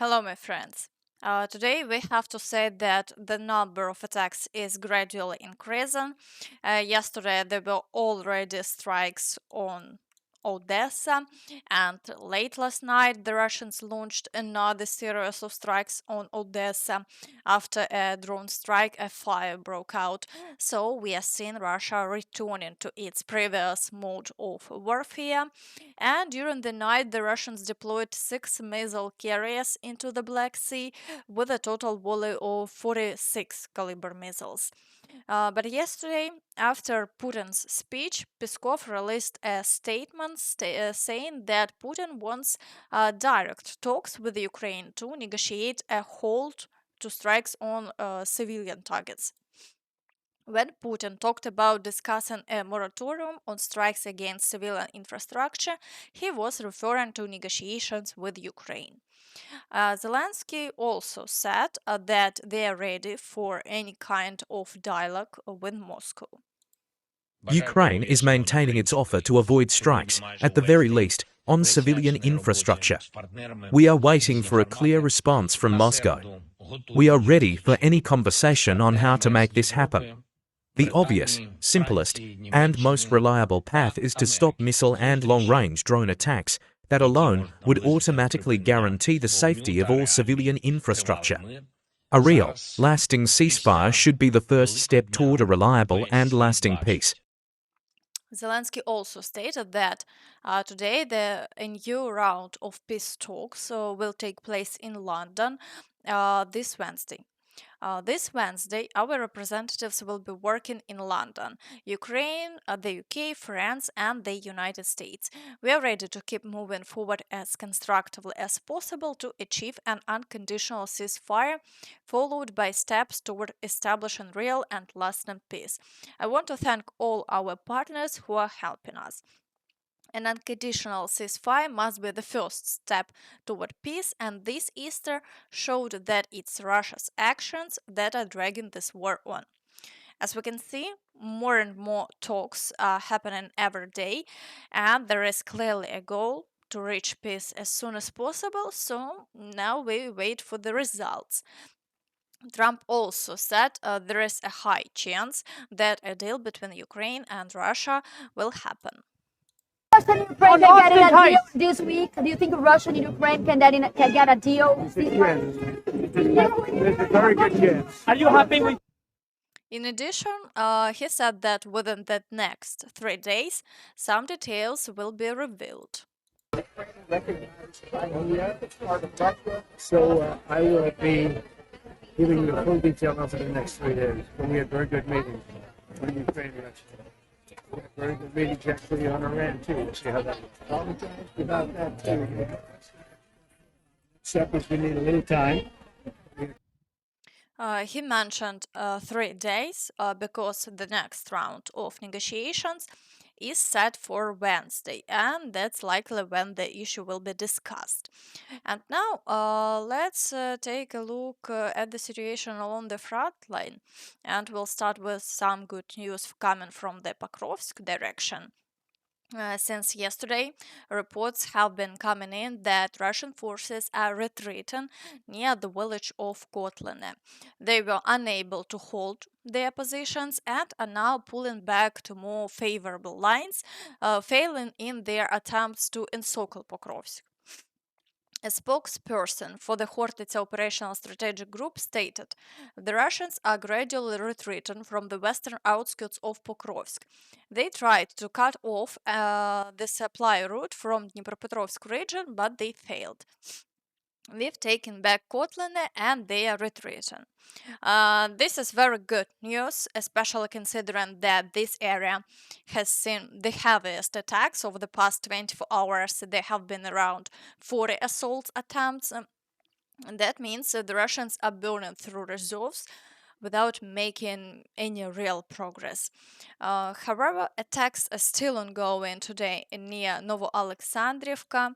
Hello, my friends. Today we have to say that the number of attacks is gradually increasing. Yesterday there were already strikes on Odesa, and late last night the Russians launched another series of strikes on Odesa. After a drone strike, a fire broke out. So we are seeing Russia returning to its previous mode of warfare. And during the night, the Russians deployed 6 missile carriers into the Black Sea with a total volley of 46 Kalibr missiles. But yesterday, after Putin's speech, Peskov released a statement saying that Putin wants direct talks with Ukraine to negotiate a halt to strikes on civilian targets. When Putin talked about discussing a moratorium on strikes against civilian infrastructure, he was referring to negotiations with Ukraine. Zelensky also said that they are ready for any kind of dialogue with Moscow. Ukraine is maintaining its offer to avoid strikes, at the very least, on civilian infrastructure. We are waiting for a clear response from Moscow. We are ready for any conversation on how to make this happen. The obvious, simplest, and most reliable path is to stop missile and long-range drone attacks. That alone would automatically guarantee the safety of all civilian infrastructure. A real, lasting ceasefire should be the first step toward a reliable and lasting peace. Zelensky also stated that today a new round of peace talks will take place in London this Wednesday. This Wednesday, our representatives will be working in London, Ukraine, the UK, France, and the United States. We are ready to keep moving forward as constructively as possible to achieve an unconditional ceasefire, followed by steps toward establishing real and lasting peace. I want to thank all our partners who are helping us. An unconditional ceasefire must be the first step toward peace, and this Easter showed that it's Russia's actions that are dragging this war on. As we can see, more and more talks are happening every day, and there is clearly a goal to reach peace as soon as possible, so now we wait for the results. Trump also said there is a high chance that a deal between Ukraine and Russia will happen. Russia and Ukraine can get a deal this week? Do you think Russia and Ukraine can get a deal? There's a very good chance. Are you happy with? In addition, he said that within the next 3 days, some details will be revealed. So I will be giving you full detail over the next 3 days. But we had very good meetings with Ukraine. We had very good meetings actually on Iran too. We'll see how that goes. About that too. Except we need a little time. He mentioned 3 days because the next round of negotiations is set for Wednesday, and that's likely when the issue will be discussed. And now let's take a look at the situation along the front line, and we'll start with some good news coming from the Pokrovsk direction. Since yesterday, reports have been coming in that Russian forces are retreating near the village of Kotlene. They were unable to hold their positions and are now pulling back to more favorable lines, failing in their attempts to encircle Pokrovsk. A spokesperson for the Hортitsa Operational Strategic Group stated, the Russians are gradually retreating from the western outskirts of Pokrovsk. They tried to cut off the supply route from Dnipropetrovsk region, but they failed. We've taken back Kotlene and they are retreating. This is very good news, especially considering that this area has seen the heaviest attacks over the past 24 hours. There have been around 40 assault attempts, and that means that the Russians are burning through reserves without making any real progress. However, attacks are still ongoing today near Novooleksandrivka,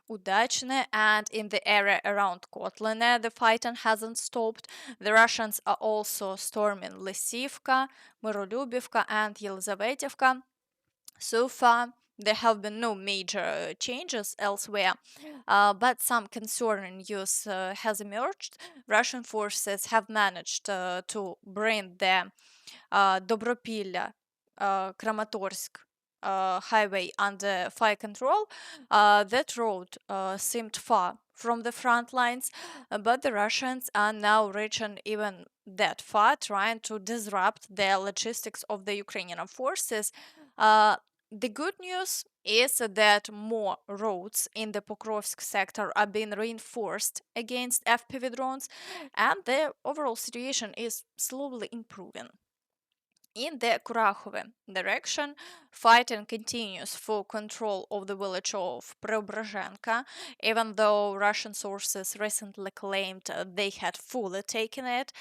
Udachne, and in the area around Kotlene, the fighting hasn't stopped. The Russians are also storming Lysivka, Mirolюбівка, and Yelizavetivka. So far, there have been no major changes elsewhere, but some concerning news has emerged. Russian forces have managed to bring the Dobropillia, Kramatorsk highway under fire control. That road seemed far from the front lines, but the Russians are now reaching even that far, trying to disrupt the logistics of the Ukrainian forces. The good news is that more roads in the Pokrovsk sector are being reinforced against FPV drones, and the overall situation is slowly improving. In the Kurakhove direction, fighting continues for control of the village of Preobrazhenka, even though Russian sources recently claimed they had fully taken it.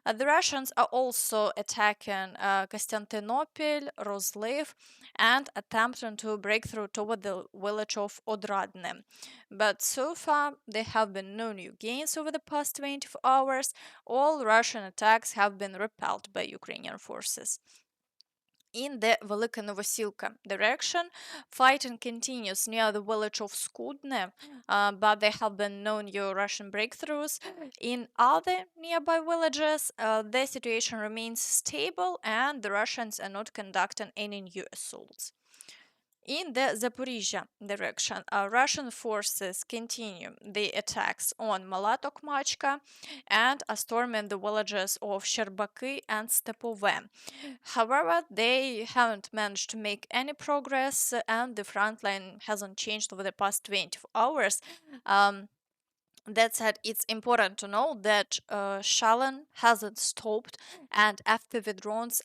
The Russians are also attacking Kostyantynopil, Rozliv, and attempting to break through toward the village of Odradne. But so far, there have been no new gains over the past 24 hours. All Russian attacks have been repelled by Ukrainian forces. In the Velyka Novosilka direction, fighting continues near the village of Skudne, but there have been no new Russian breakthroughs. In other nearby villages, the situation remains stable and the Russians are not conducting any new assaults. In the Zaporizhzhia direction, Russian forces continue the attacks on Mala Tokmachka and are storming the villages of Sherbaky and Stepove. However, they haven't managed to make any progress, and the front line hasn't changed over the past 24 hours. That said, it's important to know that Shalin hasn't stopped, and FPV drones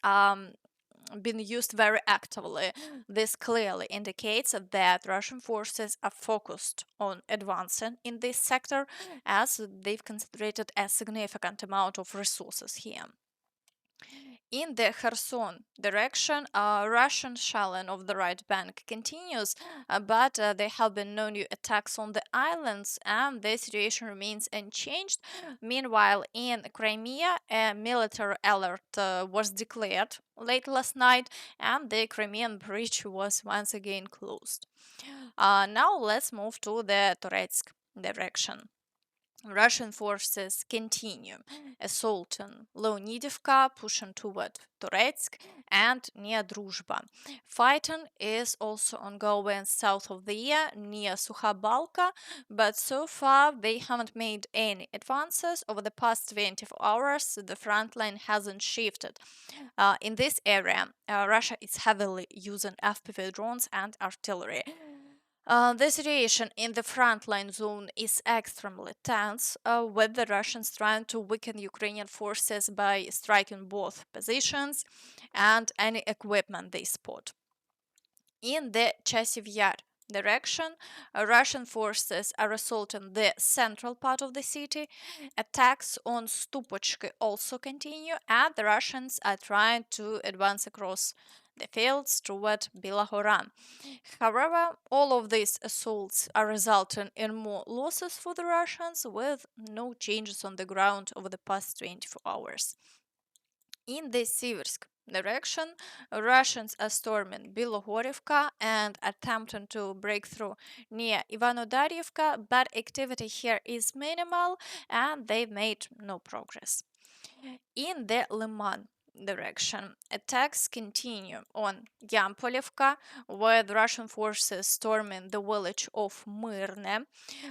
been used very actively. This clearly indicates that Russian forces are focused on advancing in this sector, as they've concentrated a significant amount of resources here. In the Kherson direction, Russian shelling of the right bank continues, but there have been no new attacks on the islands and the situation remains unchanged. Meanwhile, in Crimea, a military alert was declared late last night and the Crimean bridge was once again closed. Now let's move to the Toretsk direction. Russian forces continue assaulting Leonidivka, pushing toward Toretsk and near Druzhba. Fighting is also ongoing south of the year near Sukha Balka, but so far they haven't made any advances. Over the past 24 hours, the front line hasn't shifted. In this area, Russia is heavily using FPV drones and artillery. The situation in the frontline zone is extremely tense, with the Russians trying to weaken Ukrainian forces by striking both positions and any equipment they spot. In the Chasiv Yar direction, Russian forces are assaulting the central part of the city. Attacks on Stupochki also continue, and the Russians are trying to advance across the fields toward Bilahoran. However, all of these assaults are resulting in more losses for the Russians, with no changes on the ground over the past 24 hours. In the Siversk direction, Russians are storming Belgorod and attempting to break through near Ivano-Dariivka, but activity here is minimal and they've made no progress. In the Lyman direction, attacks continue on Yampolivka, with Russian forces storming the village of Myrne.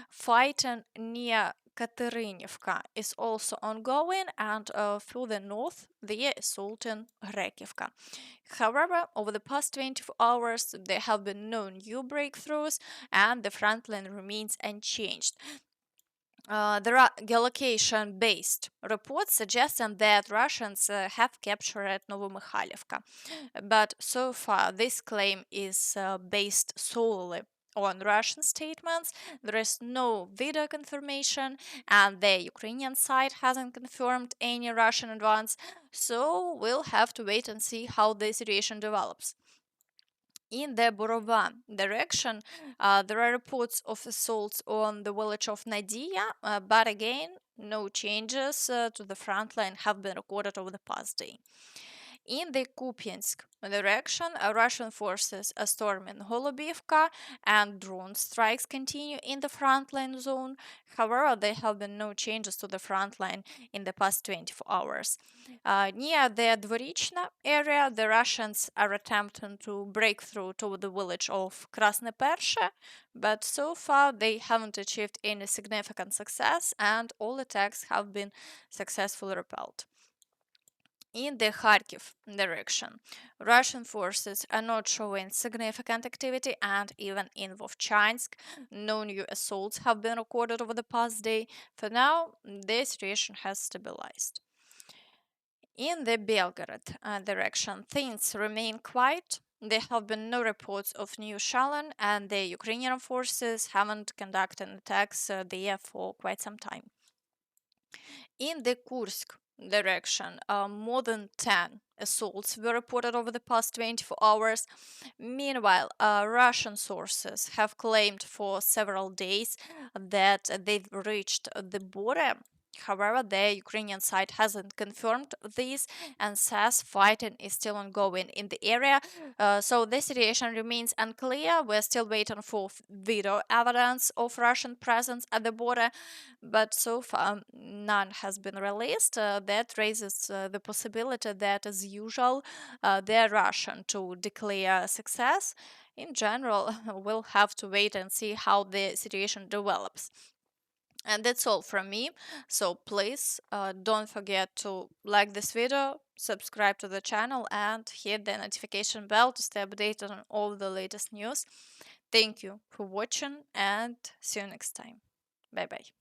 Fighting near Katerinivka is also ongoing, and further north, they are assaulting Rakivka. However, over the past 24 hours, there have been no new breakthroughs, and the front line remains unchanged. There are geolocation-based reports suggesting that Russians have captured Novomikhailivka, but so far this claim is based solely on Russian statements. There is no video confirmation, and the Ukrainian side hasn't confirmed any Russian advance, so we'll have to wait and see how the situation develops. In the Borova direction, there are reports of assaults on the village of Nadia, but again, no changes to the front line have been recorded over the past day. In the Kupiansk direction, Russian forces are storming Holubivka and drone strikes continue in the frontline zone. However, there have been no changes to the front line in the past 24 hours. Near the Dvorichna area, the Russians are attempting to break through to the village of Krasne-Pershe, but so far they haven't achieved any significant success and all attacks have been successfully repelled. In the Kharkiv direction, Russian forces are not showing significant activity, and even in Vovchansk, no new assaults have been recorded over the past day. For now, the situation has stabilized. In the Belgorod direction, things remain quiet. There have been no reports of new shelling, and the Ukrainian forces haven't conducted attacks there for quite some time. In the Kursk direction, more than 10 assaults were reported over the past 24 hours. Meanwhile, Russian sources have claimed for several days that they've reached the border. However, the Ukrainian side hasn't confirmed this and says fighting is still ongoing in the area. So the situation remains unclear. We're still waiting for video evidence of Russian presence at the border, but so far none has been released. That raises the possibility that, as usual, they're Russian to declare success. In general, we'll have to wait and see how the situation develops. And that's all from me. So please don't forget to like this video, subscribe to the channel, and hit the notification bell to stay updated on all the latest news. Thank you for watching and see you next time. Bye bye.